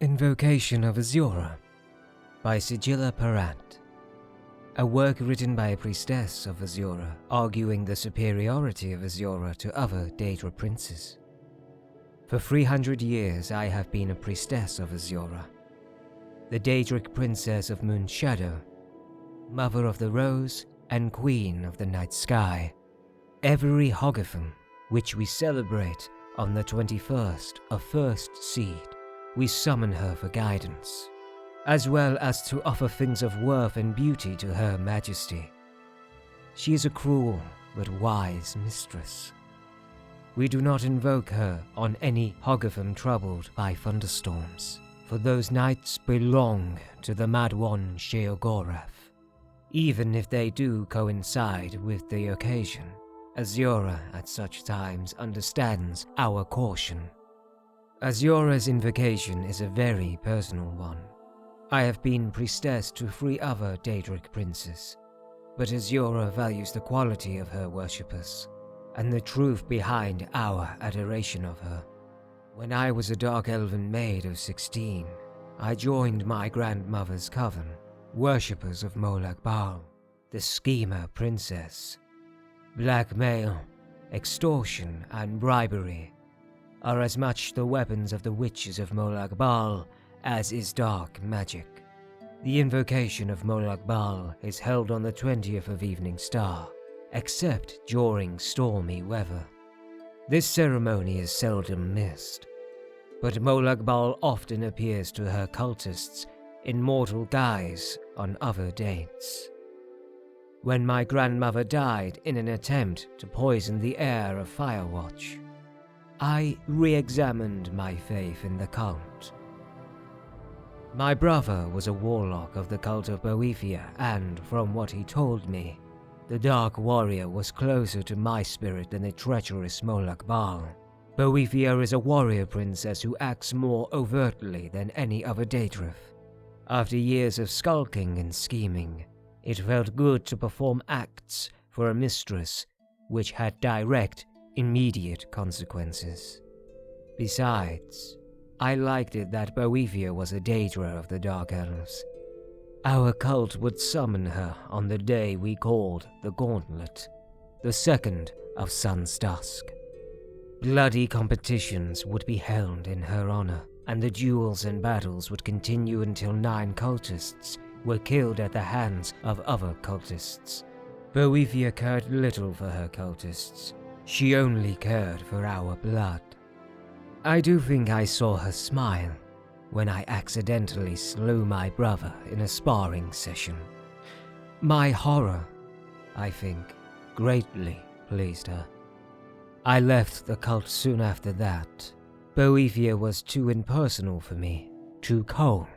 Invocation of Azura by Sigilla Parat. A work written by a priestess of Azura, arguing the superiority of Azura to other daedra princes. For 300 years I have been a priestess of Azura, the daedric princess of Moon Shadow, mother of the rose and queen of the night sky. Every Hogithum, which we celebrate on the 21st of first seed, we summon her for guidance, as well as to offer things of worth and beauty to Her Majesty. She is a cruel but wise mistress. We do not invoke her on any Hogithum troubled by thunderstorms, for those nights belong to the Mad One Sheogorath. Even if they do coincide with the occasion, Azura at such times understands our caution. Azura's invocation is a very personal one. I have been priestess to 3 other daedric princes, but Azura values the quality of her worshippers and the truth behind our adoration of her. When I was a dark elven maid of 16, I joined my grandmother's coven, worshippers of Molag Bal, the schemer princess. Blackmail, extortion, and bribery are as much the weapons of the witches of Molag Bal as is dark magic. The invocation of Molag Bal is held on the 20th of Evening Star, except during stormy weather. This ceremony is seldom missed, but Molag Bal often appears to her cultists in mortal guise on other dates. When my grandmother died in an attempt to poison the air of Firewatch, I re-examined my faith in the cult. My brother was a warlock of the cult of Boethiah, and from what he told me, the Dark Warrior was closer to my spirit than the treacherous Molag Bal. Boethiah is a warrior princess who acts more overtly than any other daedra. After years of skulking and scheming, it felt good to perform acts for a mistress which had direct, immediate consequences. Besides, I liked it that Boethiah was a daedra of the Dark Elves. Our cult would summon her on the day we called the Gauntlet, the 2nd of Sun's Dusk. Bloody competitions would be held in her honor, and the duels and battles would continue until 9 cultists were killed at the hands of other cultists. Boethiah cared little for her cultists. She only cared for our blood. I do think I saw her smile when I accidentally slew my brother in a sparring session. My horror, I think, greatly pleased her. I left the cult soon after that. Boethiah was too impersonal for me, too cold.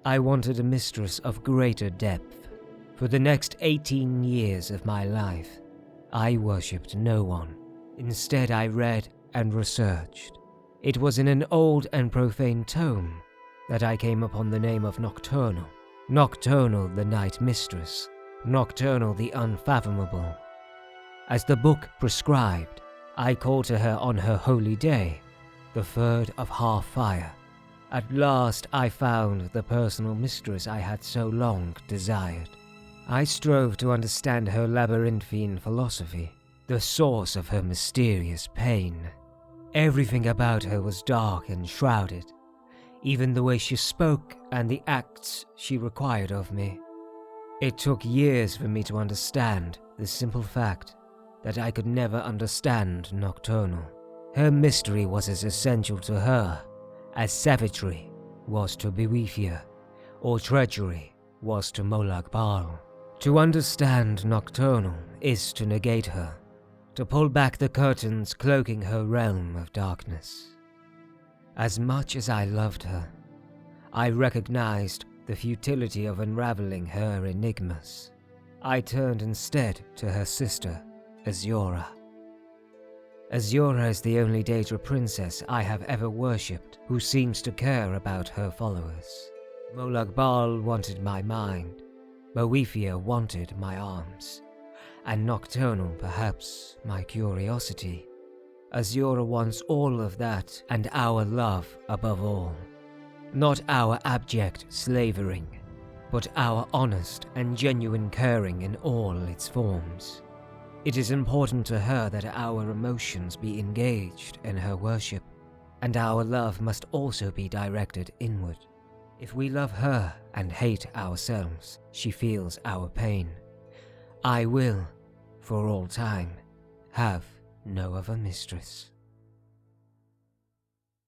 I wanted a mistress of greater depth. For the next 18 years of my life, I worshipped no one. Instead, I read and researched. It was in an old and profane tome that I came upon the name of Nocturnal. Nocturnal, the night mistress. Nocturnal, the unfathomable. As the book prescribed, I called to her on her holy day, the 3rd of Half-Fire. At last I found the personal mistress I had so long desired. I strove to understand her labyrinthine philosophy, the source of her mysterious pain. Everything about her was dark and shrouded, even the way she spoke and the acts she required of me. It took years for me to understand the simple fact that I could never understand Nocturnal. Her mystery was as essential to her as savagery was to Boethiah, or treachery was to Molag Bal. To understand Nocturnal is to negate her, to pull back the curtains cloaking her realm of darkness. As much as I loved her, I recognized the futility of unraveling her enigmas. I turned instead to her sister, Azura. Azura is the only daedra princess I have ever worshipped who seems to care about her followers. Molag Bal wanted my mind, Boethiah wanted my arms, and Nocturnal perhaps my curiosity. Azura wants all of that and our love above all. Not our abject slavering, but our honest and genuine caring in all its forms. It is important to her that our emotions be engaged in her worship, and our love must also be directed inward. If we love her and hate ourselves, she feels our pain. I will, for all time, have no other mistress.